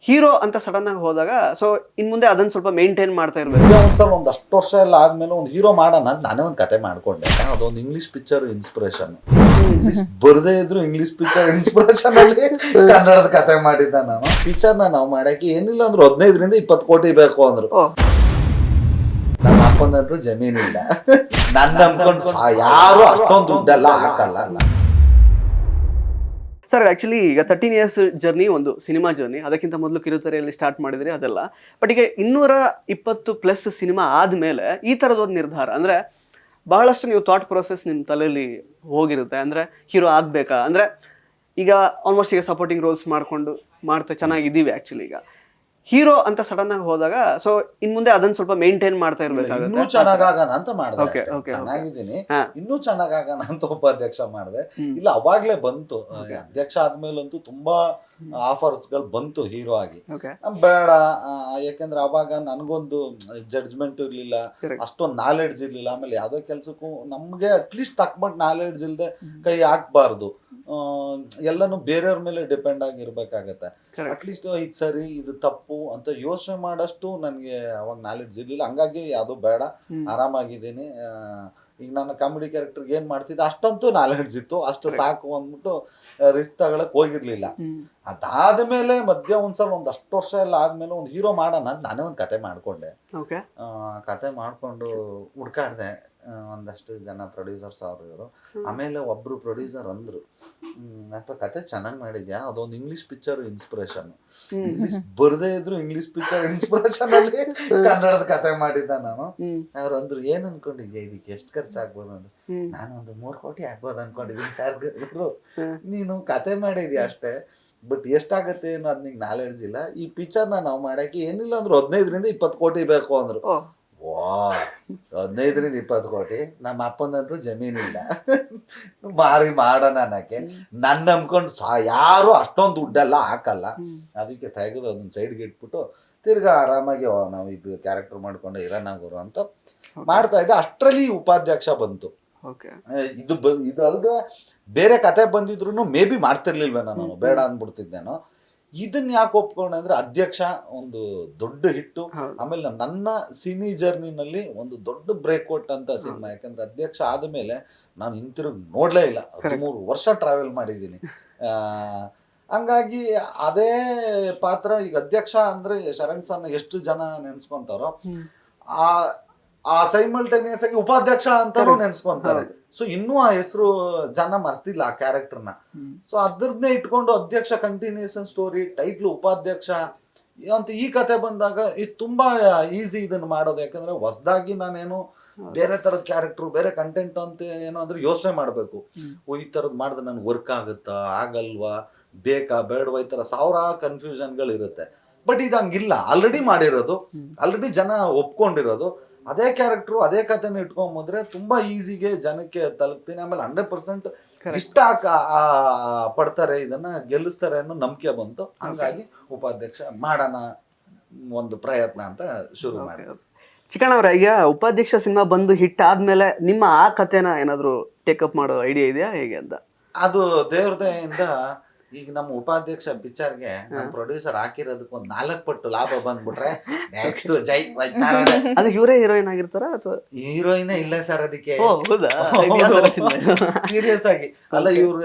Hero ಅಂತ sudden ಆಗಿ ಹೋದಾಗ ಸೊ ಇನ್ ಮುಂದೆ ಅದನ್ನ ಸ್ವಲ್ಪ ಮೇಂಟೈನ್ ಮಾಡ್ತಾ ಇರ್ಬೇಕು. ಒಂದ್ಸಲ ಒಂದ್ ಅಷ್ಟು ವರ್ಷ ಎಲ್ಲ ಆದ್ಮೇಲೆ ಒಂದು ಹೀರೋ ಮಾಡೋಣ ಅಂತ ನಾನೇ ಒಂದು ಕತೆ ಮಾಡ್ಕೊಂಡೆ. ಅದೊಂದು ಇಂಗ್ಲಿಷ್ ಪಿಕ್ಚರ್ ಇನ್ಸ್ಪಿರೇಷನ್, ಬರದೇ ಇದ್ರು ಇಂಗ್ಲಿಷ್ ಪಿಕ್ಚರ್ ಇನ್ಸ್ಪಿರೇಷನ್ ಅಲ್ಲಿ ಕನ್ನಡದ ಕತೆ ಮಾಡಿದ್ದ ನಾನು. ಪಿಕ್ಚರ್ನ ನಾವು ಮಾಡಕ್ಕೆ ಏನಿಲ್ಲ ಅಂದ್ರು 15 to 20 ಕೋಟಿ ಬೇಕು ಅಂದ್ರು. ನಮ್ಮ ಅಪ್ಪನಂದ್ರು ಜಮೀನಿಲ್ಲ, ನನ್ನ ನಂಬ್ಕೊಂಡು ಯಾರು ಅಷ್ಟೊಂದು ದುಡ್ಡೆಲ್ಲ ಹಾಕಲ್ಲ. ಸರ್ ಆಕ್ಚುಲಿ ಈಗ 13 years ಜರ್ನಿ ಒಂದು ಸಿನಿಮಾ ಜರ್ನಿ, ಅದಕ್ಕಿಂತ ಮೊದಲು ಕಿರುತೆರೆಯಲ್ಲಿ ಸ್ಟಾರ್ಟ್ ಮಾಡಿದ್ರಿ ಅದೆಲ್ಲ. ಬಟ್ ಈಗ 220+ ಸಿನಿಮಾ ಆದಮೇಲೆ ಈ ಥರದ ಒಂದು ನಿರ್ಧಾರ ಅಂದರೆ ಬಹಳಷ್ಟು ನೀವು ಥಾಟ್ ಪ್ರೊಸೆಸ್ ನಿಮ್ಮ ತಲೆಯಲ್ಲಿ ಹೋಗಿರುತ್ತೆ. ಅಂದರೆ ಹೀರೋ ಆಗಬೇಕಾ, ಅಂದರೆ ಈಗ ಆಲ್ಮೋಸ್ಟ್ ಈಗ ಸಪೋರ್ಟಿಂಗ್ ರೋಲ್ಸ್ ಮಾಡ್ತಾ ಚೆನ್ನಾಗಿದ್ದೀವಿ. ಆ್ಯಕ್ಚುಲಿ ಈಗ ಹೀರೋ ಅಂತ ಸಡನ್ ಆಗಿ ಹೋದಾಗ ಸೊ ಇನ್ ಮುಂದೆ ಅದನ್ನ ಸ್ವಲ್ಪ ಮೇಂಟೈನ್ ಮಾಡ್ತಾ ಇರ್ಬೇಕಾಗುತ್ತೆ. ಇನ್ನೂ ಚೆನ್ನಾಗಾಗೋಣ ಅಂತ ಮಾಡಿದೆ. ಚೆನ್ನಾಗಿದ್ದೀನಿ, ಇನ್ನೂ ಚೆನ್ನಾಗಾಗೋಣ ಅಂತ ಉಪಾಧ್ಯಕ್ಷ ಮಾಡಿದೆ. ಇಲ್ಲ ಅವಾಗ್ಲೇ ಬಂತು, ಅಧ್ಯಕ್ಷ ಆದ್ಮೇಲಂತೂ ತುಂಬಾ ಆಫರ್ಸ್ಗಳು ಬಂತು ಹೀರೋ ಆಗಿ. ಬೇಡ, ಯಾಕೆಂದ್ರೆ ಅವಾಗ ನನ್ಗೊಂದು ಜಡ್ಜ್ಮೆಂಟ್ ಇರ್ಲಿಲ್ಲ, ಅಷ್ಟೊಂದು ನಾಲೆಡ್ಜ್ ಇರ್ಲಿಲ್ಲ. ಆಮೇಲೆ ಯಾವ್ದೋ ಕೆಲ್ಸಕ್ಕೂ ನಮ್ಗೆ ಅಟ್ಲೀಸ್ಟ್ ತಕ್ಕಮಟ್ಟು ನಾಲೆಡ್ಜ್ ಇಲ್ದೆ ಕೈ ಹಾಕ್ಬಾರ್ದು. ಎಲ್ಲಾನು ಬೇರೆಯವ್ರ ಮೇಲೆ ಡಿಪೆಂಡ್ ಆಗಿರ್ಬೇಕಾಗತ್ತೆ. ಅಟ್ಲೀಸ್ಟ್ ಇದು ಸರಿ ಇದು ತಪ್ಪು ಅಂತ ಯೋಚನೆ ಮಾಡಷ್ಟು ನನಗೆ ಅವಾಗ ನಾಲೆಡ್ಜ್ ಇರ್ಲಿಲ್ಲ. ಹಂಗಾಗಿ ಯಾವ್ದು ಬೇಡ, ಆರಾಮಾಗಿದ್ದೀನಿ. ಈಗ ನನ್ನ ಕಾಮಿಡಿ ಕ್ಯಾರೆಕ್ಟರ್ಗೆ ಏನ್ ಮಾಡ್ತಿದ್ದೆ ಅಷ್ಟಂತೂ ನಾಲೆಡ್ಜ್ ಇತ್ತು, ಅಷ್ಟು ಸಾಕು ಅಂದ್ಬಿಟ್ಟು ರಿಸ್ಕ್ ತಗೊಳಕ್ ಹೋಗಿರ್ಲಿಲ್ಲ. ಅದಾದ್ಮೇಲೆ ಮಧ್ಯ ಒಂದ್ಸಲ ಒಂದ್ ಅಷ್ಟು ವರ್ಷ ಎಲ್ಲ ಆದ್ಮೇಲೆ ಒಂದು ಹೀರೋ ಮಾಡೋಣ ಅಂತ ನಾನೇ ಒಂದು ಕತೆ ಮಾಡ್ಕೊಂಡೆ. ಕತೆ ಮಾಡ್ಕೊಂಡು ಹುಡ್ಕಾಡ್ದೆ, ಒಂದಷ್ಟು ಜನ ಪ್ರೊಡ್ಯೂಸರ್ಸ್ ಅವ್ರು ಇವರು. ಆಮೇಲೆ ಒಬ್ರು ಪ್ರೊಡ್ಯೂಸರ್ ಅಂದ್ರು, ಅಪ್ಪ ಕತೆ ಚೆನ್ನಾಗಿ ಮಾಡಿದ್ಯಾ, ಅದೊಂದು ಇಂಗ್ಲಿಷ್ ಪಿಕ್ಚರ್ ಇನ್ಸ್ಪಿರೇಷನ್, ಇಂಗ್ಲಿಷ್ ಬರದೇ ಇದ್ರು ಇಂಗ್ಲಿಷ್ ಪಿಕ್ಚರ್ ಇನ್ಸ್ಪಿರೇಷನ್ ಅಲ್ಲಿ ಕನ್ನಡದ ಕತೆ ಮಾಡಿದ್ದ ನಾನು. ಅವ್ರು ಅಂದ್ರು ಏನ್ ಅನ್ಕೊಂಡಿದ್ಯಾ, ಇದಕ್ಕೆ ಎಷ್ಟು ಖರ್ಚಾಗ್ಬೋದು ಅಂದ್ರೆ ನಾನು ಒಂದು 3 ಕೋಟಿ ಆಗ್ಬೋದು ಅನ್ಕೊಂಡಿದ್ದೀನಿ ಸರ್. ನೀನು ಕತೆ ಮಾಡಿದ್ಯಾ ಅಷ್ಟೇ, ಬಟ್ ಎಷ್ಟಾಗತ್ತೆ ಏನೋ ಅದ್ ನಿಂಗೆ ನಾಲೆಡ್ಜ್ ಇಲ್ಲ. ಈ ಪಿಕ್ಚರ್ನ ನಾವು ಮಾಡಕ್ಕೆ ಏನಿಲ್ಲ ಅಂದ್ರು 15 to 20 ಕೋಟಿ ಬೇಕು ಅಂದ್ರು. ವಾ, 15 to 20 ಕೋಟಿ. ನಮ್ಮ ಅಪ್ಪನಂದ್ರು ಜಮೀನಿಲ್ಲ, ಮಾರಿ ಮಾಡೋಣ ಅನ್ನಕ್ಕೆ. ನನ್ನ ನಂಬ್ಕೊಂಡು ಯಾರು ಅಷ್ಟೊಂದು ದುಡ್ಡೆಲ್ಲ ಹಾಕಲ್ಲ. ಅದಕ್ಕೆ ತೆಗೆದು ಅದನ್ನ ಸೈಡ್ಗೆ ಇಟ್ಬಿಟ್ಟು ತಿರ್ಗಾ ಆರಾಮಾಗಿ ನಾವು ಇದು ಕ್ಯಾರೆಕ್ಟರ್ ಮಾಡ್ಕೊಂಡು ಇರೋಣ ಗುರು ಅಂತ ಮಾಡ್ತಾ ಇದ್ದೆ. ಅಷ್ಟರಲ್ಲಿ ಉಪಾಧ್ಯಕ್ಷ ಬಂತು. ಇದು ಅಲ್ದೆ ಬೇರೆ ಕತೆ ಬಂದಿದ್ರು ಮೇ ಬಿ ಮಾಡ್ತಿರ್ಲಿಲ್ವೇ, ನಾನು ಬೇಡ ಅಂದ್ಬಿಡ್ತಿದ್ದೇನೋ. ಇದನ್ನ ಯಾಕೆ ಒಪ್ಕೊಂಡೆ ಅಂದ್ರೆ ಅಧ್ಯಕ್ಷ ಒಂದು ದೊಡ್ಡ ಹಿಟ್ಟು. ಆಮೇಲೆ ನನ್ನ ಸಿನಿ ಜರ್ನಿನಲ್ಲಿ ಒಂದು ದೊಡ್ಡ ಬ್ರೇಕ್ ಕೊಟ್ಟಂತ ಸಿನಿಮಾ. ಯಾಕಂದ್ರೆ ಅಧ್ಯಕ್ಷ ಆದ್ಮೇಲೆ ನಾನು ಹಿಂತಿರುಗಿ ನೋಡ್ಲೇ ಇಲ್ಲ. 13 ವರ್ಷ ಟ್ರಾವೆಲ್ ಮಾಡಿದ್ದೀನಿ. ಹಂಗಾಗಿ ಅದೇ ಪಾತ್ರ ಈಗ ಅಧ್ಯಕ್ಷ ಅಂದ್ರೆ ಶರಣ್ ಸರ್ ಎಷ್ಟು ಜನ ನೆನ್ಸ್ಕೊಂತಾರೋ, ಆ ಸೈಮಲ್ಟೇನಿಯಸ್ ಆಗಿ ಉಪಾಧ್ಯಕ್ಷ ಅಂತಾನು ನೆನ್ಸ್ಕೊಂತಾರೆ. ಸೊ ಇನ್ನೂ ಆ ಹೆಸರು ಜನ ಮರ್ತಿಲ್ಲ ಆ ಕ್ಯಾರೆಕ್ಟರ್ನ. ಸೊ ಅದ್ರನ್ನೇ ಇಟ್ಕೊಂಡು ಅಧ್ಯಕ್ಷ ಕಂಟಿನ್ಯೂಷನ್ ಸ್ಟೋರಿ, ಟೈಟ್ಲು ಉಪಾಧ್ಯಕ್ಷ ಅಂತ ಈ ಕತೆ ಬಂದಾಗ ಇದು ತುಂಬಾ ಈಸಿ ಇದನ್ನ ಮಾಡೋದು. ಯಾಕಂದ್ರೆ ಹೊಸದಾಗಿ ನಾನೇನು ಬೇರೆ ತರದ ಕ್ಯಾರೆಕ್ಟರ್, ಬೇರೆ ಕಂಟೆಂಟ್ ಅಂತ ಏನೋ ಅಂದ್ರೆ ಯೋಚನೆ ಮಾಡ್ಬೇಕು. ಈ ತರದ್ ಮಾಡಿದ್ರೆ ನನ್ಗೆ ವರ್ಕ್ ಆಗುತ್ತಾ, ಆಗಲ್ವಾ, ಬೇಕಾ ಬೇಡವಾ, ಈ ತರ 1000 ಕನ್ಫ್ಯೂಷನ್ಗಳು ಇರುತ್ತೆ. ಬಟ್ ಇದು ಹಂಗಿಲ್ಲ, ಆಲ್ರೆಡಿ ಮಾಡಿರೋದು, ಆಲ್ರೆಡಿ ಜನ ಒಪ್ಕೊಂಡಿರೋದು. ಅದೇ ಕ್ಯಾರೆಕ್ಟ್ರು ಅದೇ ಕಥೆನ ಇಟ್ಕೊಂಬಂದ್ರೆ ತುಂಬಾ ಈಸಿಗೆ ಜನಕ್ಕೆ ತಲುಪ್ತೀನಿ. ಆಮೇಲೆ 100% ಇಷ್ಟ ಪಡ್ತಾರೆ, ಇದನ್ನ ಗೆಲ್ಲಿಸ್ತಾರೆ ಅನ್ನೋ ನಂಬಿಕೆ ಬಂತು. ಹಂಗಾಗಿ ಉಪಾಧ್ಯಕ್ಷ ಮಾಡೋಣ ಒಂದು ಪ್ರಯತ್ನ ಅಂತ ಶುರು ಮಾಡಿದ್ರು. ಚಿಕ್ಕಣ್ಣ ಅವ್ರ, ಈಗ ಉಪಾಧ್ಯಕ್ಷ ಸಿನಿಮಾ ಬಂದು ಹಿಟ್ ಆದ್ಮೇಲೆ ನಿಮ್ಮ ಆ ಕಥೆನ ಏನಾದ್ರು ಟೇಕಪ್ ಮಾಡೋ ಐಡಿಯಾ ಇದೆಯಾ ಹೇಗೆ ಅಂತ? ಅದು ದೇವ್ರ ದಯೆಯಿಂದ ಈಗ ನಮ್ಮ ಉಪಾಧ್ಯಕ್ಷ ಪಿಕ್ಚರ್ಗೆ ನಮ್ಮ ಪ್ರೊಡ್ಯೂಸರ್ ಹಾಕಿರೋದಕ್ಕೆ ಒಂದು 4 ಪಟ್ಟು ಲಾಭ ಬಂದ್ಬಿಟ್ರೆ ನೆಕ್ಸ್ಟ್ ಜೈ. ಅದು ಇವರೇ ಹೀರೋಯಿನ್ ಆಗಿರ್ತಾರ ಅಥವಾ ಹೀರೋಯಿನ್ ಇಲ್ಲ ಸರ್? ಅದಕ್ಕೆ ಸೀರಿಯಸ್ ಆಗಿ ಅಲ್ಲ, ಇವ್ರು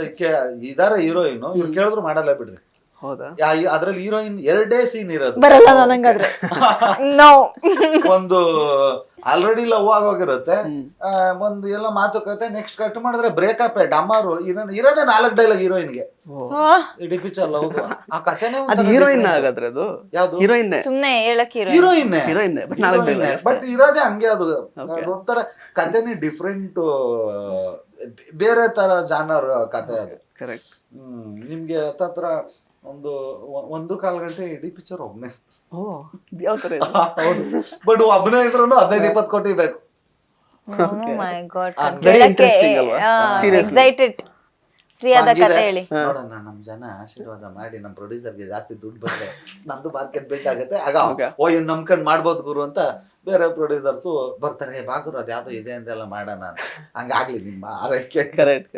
ಇದಾರ ಹೀರೋಯಿನ್, ಇವ್ರು ಕೇಳಿದ್ರು ಮಾಡಲ್ಲ ಬಿಡ್ರಿ. ಹೌದಾ? ಅದ್ರಲ್ಲಿ ಹೀರೋಯಿನ್ 2 ಸೀನ್ ಇರೋದು. ಒಂದು ಆಲ್ರೆಡಿ ಲವ್ ಆಗೋಗಿರುತ್ತೆ, ಒಂದು ಎಲ್ಲ ಮಾತುಕತೆ, ನೆಕ್ಸ್ಟ್ ಕಟ್ ಮಾಡಿದ್ರೆ ಬ್ರೇಕಪ್, ಡಮಾರು. ಇರೋದೇ 4 ಡೈಲಾಗ್ ಹೀರೋಯಿನ್ಗೆ ಇಡೀ ಪಿಕ್ಚರ್ ಲವ್. ಆ ಕಥೆನೇ ಹೀರೋಯಿನ್ ಆಗಾದ್ರೆ ಅದು ಯಾವ್ದು ಹೀರೋಯಿನ್ ಹೀರೋಯಿನ್ ಬಟ್ ಇರೋದೇ ಹಂಗೆ. ಅದು ಒಂಥರ ಕಥೆನೇ ಡಿಫ್ರೆಂಟ್, ಬೇರೆ ತರ ಜಾನರ್ ಕಥೆ ಅದು. ಕರೆಕ್ಟ್. ನಿಮ್ಗೆ ಹತ್ತತ್ರ 1.25 ಗಂಟೆ ಇಡೀ ಪಿಕ್ಚರ್ ಒಬ್ನೇ. ಬಟ್ ಒಬ್ಬನೇ ಇದ್ರು 15-20 ಕೋಟಿ ಬೇಕು. ನೋಡೋಣ, ನಮ್ ಜನ ಆಶೀರ್ವಾದ ಮಾಡಿ ನಮ್ ಪ್ರೊಡ್ಯೂಸರ್ಗೆ ಜಾಸ್ತಿ ದುಡ್ಡು ಬಂದ್ರೆ ನಂದು ಮಾರ್ಕೆಟ್ ಬಿಲ್ಟ್ ಆಗುತ್ತೆ. ಆಗ ಇವ್ ನಂಬ್ಕೊಂಡ್ ಮಾಡ್ಬೋದು ಗುರು ಅಂತ ಬೇರೆ ಪ್ರೊಡ್ಯೂಸರ್ಸ್ ಬರ್ತಾರೆ. ಬಾಗುರು ಅದ್ ಯಾವ್ದೋ ಇದೆ ಅಂತೆಲ್ಲ ಮಾಡೋಣ ಅಂತ. ಹಂಗಾಗ್ಲಿ ನಿಮ್ಮ ಆರೈಕೆ. ಕರೆಕ್ಟ್.